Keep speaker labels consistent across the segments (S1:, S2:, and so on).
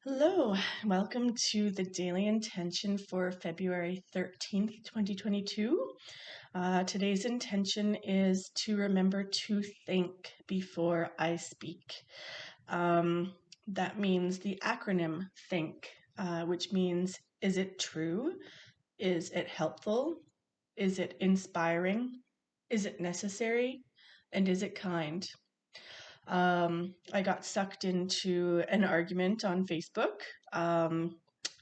S1: Hello, welcome to the Daily Intention for February 13th, 2022. Today's intention is to remember to think before I speak. That means the acronym THINK, which means is it true? Is it helpful? Is it inspiring? Is it necessary? And is it kind? I got sucked into an argument on Facebook,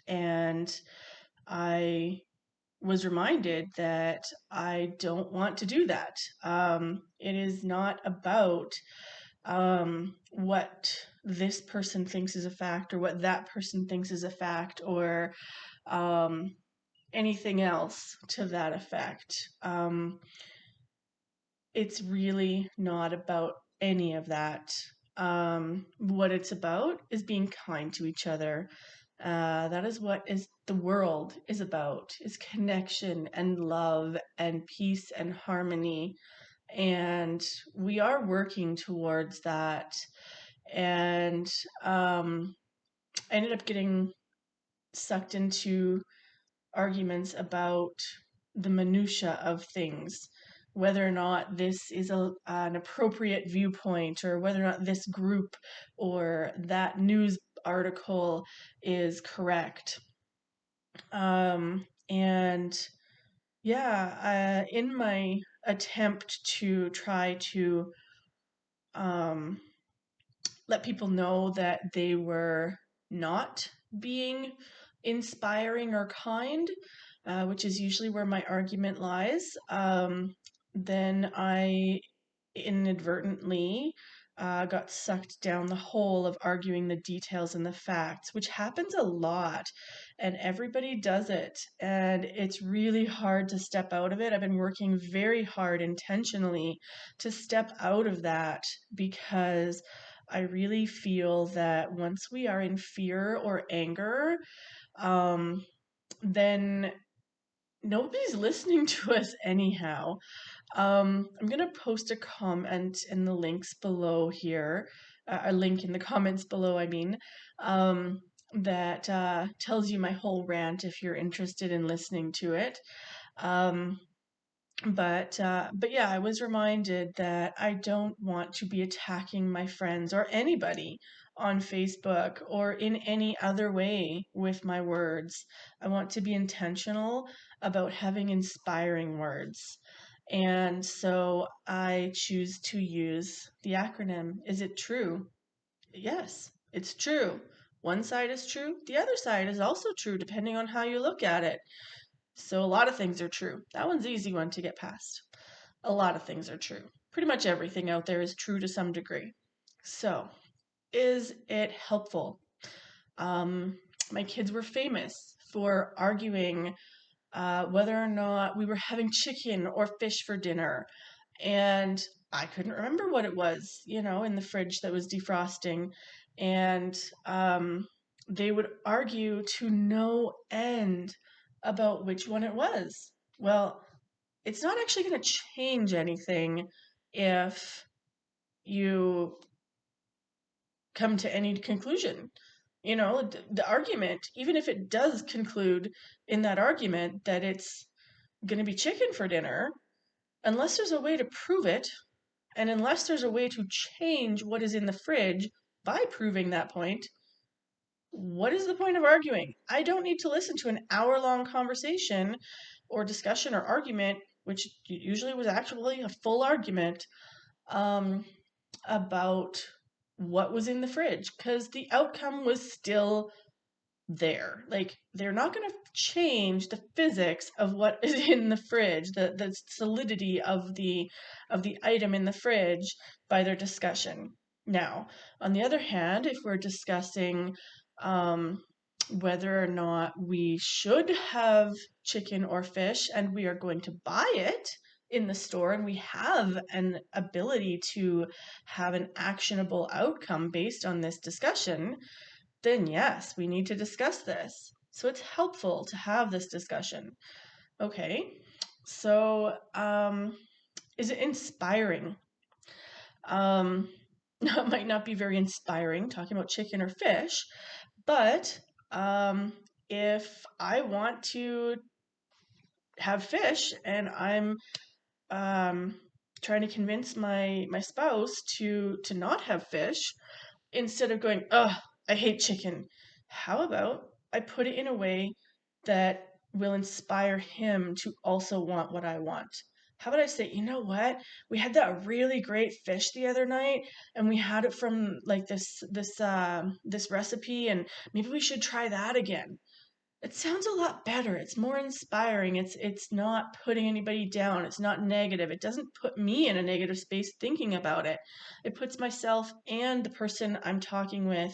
S1: and I was reminded that I don't want to do that. It is not about what this person thinks is a fact or what that person thinks is a fact or um, anything else to that effect. It's really not about any of that. What it's about is being kind to each other. That is what is the world is about, is connection and love and peace and harmony. And we are working towards that. And I ended up getting sucked into arguments about the minutia of things, whether or not this is an appropriate viewpoint, or whether or not this group or that news article is correct. And yeah, in my attempt to try to um, let people know that they were not being inspiring or kind, which is usually where my argument lies, then I inadvertently got sucked down the hole of arguing the details and the facts, which happens a lot, and everybody does it. And it's really hard to step out of it. I've been working very hard intentionally to step out of that because I really feel that once we are in fear or anger, um, then nobody's listening to us anyhow. I'm gonna post a comment in the links below here, a link in the comments below, I mean, that tells you my whole rant if you're interested in listening to it. Um, but yeah, I was reminded that I don't want to be attacking my friends or anybody on Facebook or in any other way with my words. I want to be intentional about having inspiring words. And so I choose to use the acronym. Is it true? Yes, it's true. One side is true, the other side is also true, depending on how you look at it. So a lot of things are true. That one's an easy one to get past. A lot of things are true. Pretty much everything out there is true to some degree. So, is it helpful? Um, my kids were famous for arguing whether or not we were having chicken or fish for dinner. And I couldn't remember what it was, in the fridge that was defrosting. And they would argue to no end about which one it was. Well, it's not actually going to change anything if you come to any conclusion. The argument, even if it does conclude in that argument that it's going to be chicken for dinner, unless there's a way to prove it, and unless there's a way to change what is in the fridge by proving that point, what is the point of arguing? I don't need to listen to an hour-long conversation or discussion or argument, which usually was actually a full argument, um, about what was in the fridge, because the outcome was still there. Like, they're not going to change the physics of what is in the fridge, the solidity of the item in the fridge by their discussion. Now, on the other hand, if we're discussing um, whether or not we should have chicken or fish and we are going to buy it in the store and we have an ability to have an actionable outcome based on this discussion, then yes, we need to discuss this. So it's helpful to have this discussion. Okay, so is it inspiring? It might not be very inspiring talking about chicken or fish, But if I want to have fish and I'm um, trying to convince my spouse to not have fish, instead of going, "Ugh, I hate chicken," how about I put it in a way that will inspire him to also want what I want? How about I say, "You know what? We had that really great fish the other night, and we had it from like this recipe, and maybe we should try that again." It sounds a lot better. It's more inspiring. It's not putting anybody down. It's not negative. It doesn't put me in a negative space thinking about it. It puts myself and the person I'm talking with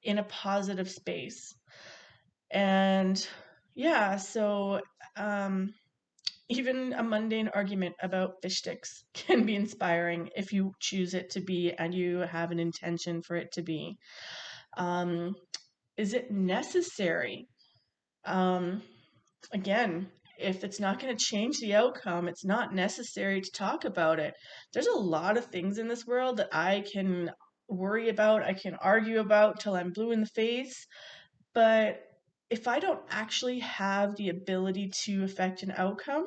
S1: in a positive space. And yeah, so um, even a mundane argument about fish sticks can be inspiring if you choose it to be and you have an intention for it to be. Um, is it necessary? Um, Again, if it's not going to change the outcome, it's not necessary to talk about it. There's a lot of things in this world that I can worry about, I can argue about till I'm blue in the face, but if I don't actually have the ability to affect an outcome,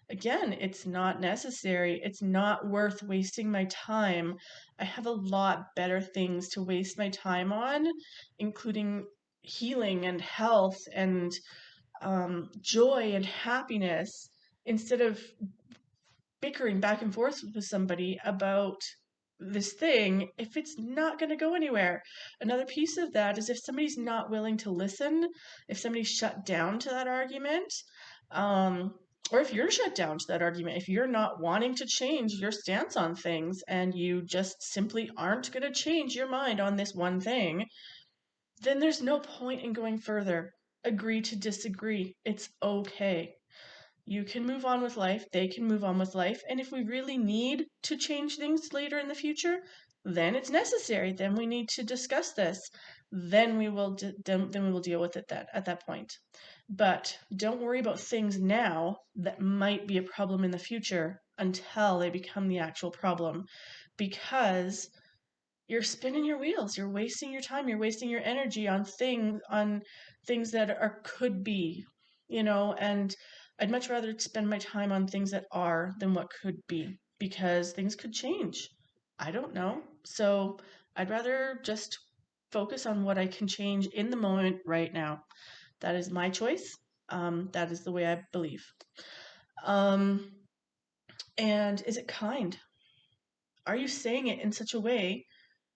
S1: again, it's not necessary. It's not worth wasting my time. I have a lot better things to waste my time on, including healing and health and joy and happiness, instead of bickering back and forth with somebody about this thing if it's not going to go anywhere. Another piece of that is if somebody's not willing to listen, if somebody's shut down to that argument, um, or if you're shut down to that argument, if you're not wanting to change your stance on things and you just simply aren't going to change your mind on this one thing, then there's no point in going further. Agree to disagree. It's okay. You can move on with life, they can move on with life, and if we really need to change things later in the future, then it's necessary. Then we need to discuss this. Then then we will deal with it at that point. But don't worry about things now that might be a problem in the future until they become the actual problem, because you're spinning your wheels, you're wasting your time, you're wasting your energy on things that are could be, and I'd much rather spend my time on things that are than what could be, because things could change. I don't know. So I'd rather just focus on what I can change in the moment right now. That is my choice. That is the way I believe. Um, and is it kind? Are you saying it in such a way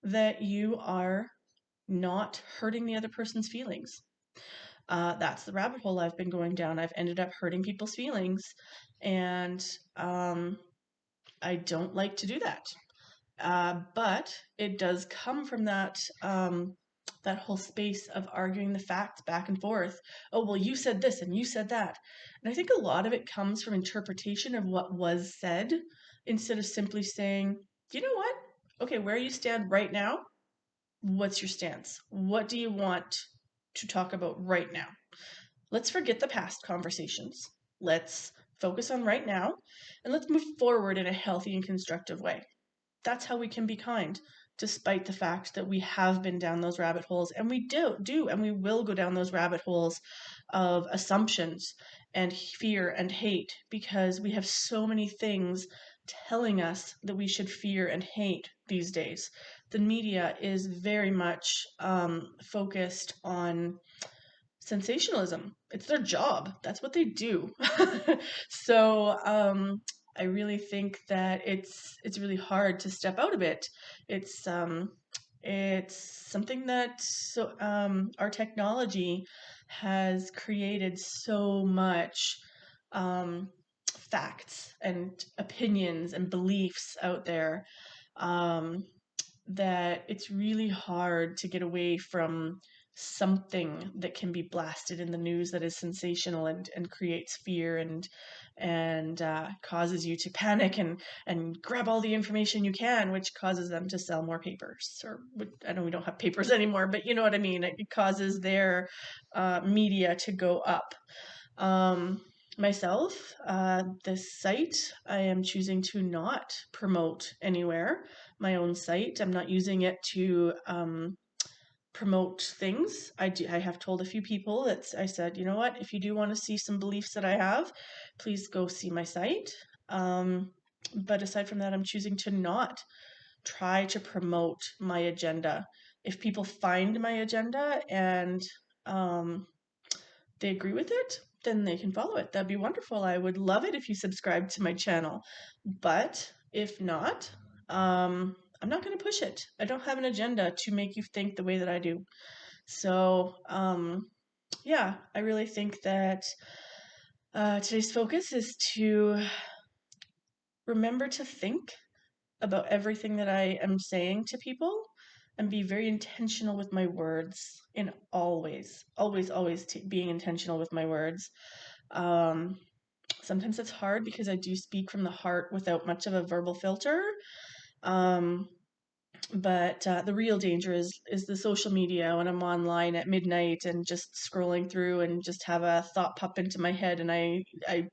S1: that you are not hurting the other person's feelings? That's the rabbit hole I've been going down. I've ended up hurting people's feelings, and um, I don't like to do that. But it does come from that whole space of arguing the facts back and forth. Oh, well, you said this and you said that. And I think a lot of it comes from interpretation of what was said, instead of simply saying, you know what? Okay, where you stand right now, what's your stance? What do you want to talk about right now? Let's forget the past conversations. Let's focus on right now, and let's move forward in a healthy and constructive way. That's how we can be kind, despite the fact that we have been down those rabbit holes, and we do and we will go down those rabbit holes of assumptions and fear and hate, because we have so many things telling us that we should fear and hate these days. The media is very much focused on sensationalism. It's their job. That's what they do. So I really think that it's really hard to step out of it. It's something that our technology has created so much um, facts and opinions and beliefs out there, um, that it's really hard to get away from something that can be blasted in the news that is sensational and creates fear and causes you to panic and grab all the information you can, which causes them to sell more papers. Or I know we don't have papers anymore, but you know what I mean. It causes their media to go up. Um, Myself, this site, I am choosing to not promote anywhere. My own site, I'm not using it to promote things. I have told a few people that I said, you know what, if you do want to see some beliefs that I have, please go see my site. Um, but aside from that, I'm choosing to not try to promote my agenda. If people find my agenda and um, they agree with it, then they can follow it. That'd be wonderful. I would love it if you subscribe to my channel. But if not, I'm not going to push it. I don't have an agenda to make you think the way that I do. So, yeah, I really think that today's focus is to remember to think about everything that I am saying to people and be very intentional with my words in always being intentional with my words. Um, Sometimes it's hard because I do speak from the heart without much of a verbal filter. Um, but the real danger is the social media when I'm online at midnight and just scrolling through and just have a thought pop into my head and I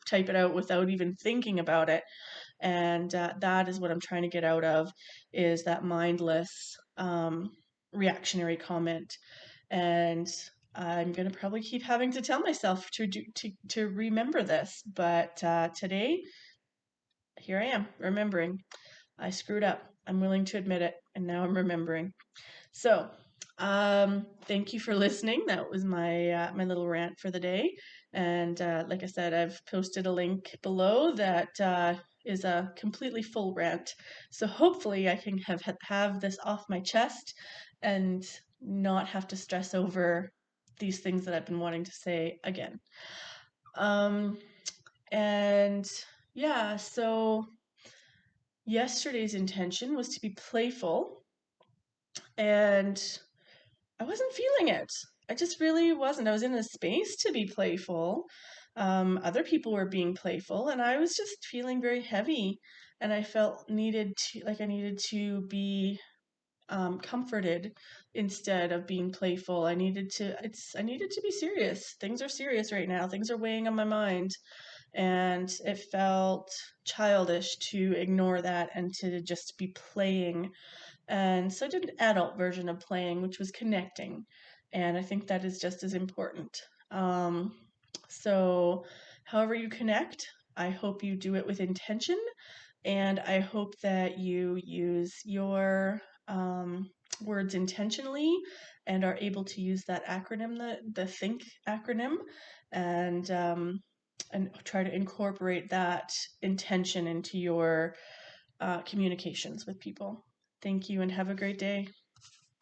S1: type it out without even thinking about it. And that is what I'm trying to get out of, is that mindless reactionary comment. And I'm gonna probably keep having to tell myself to remember this. But today, here I am remembering. I screwed up. I'm willing to admit it, and now I'm remembering. So, thank you for listening. That was my little rant for the day. And like I said, I've posted a link below that is a completely full rant. So hopefully, I can have this off my chest and not have to stress over these things that I've been wanting to say again. Um, and yeah, so yesterday's intention was to be playful, and I wasn't feeling it. I just really wasn't. I was in a space to be playful. Other people were being playful, and I was just feeling very heavy. And I felt I needed to be comforted instead of being playful. I needed to be serious. Things are serious right now. Things are weighing on my mind, and it felt childish to ignore that and to just be playing. And so I did an adult version of playing, which was connecting. And I think that is just as important. Um, so, however you connect, I hope you do it with intention. And I hope that you use your words intentionally and are able to use that acronym, the THINK acronym, and try to incorporate that intention into your communications with people. Thank you and have a great day.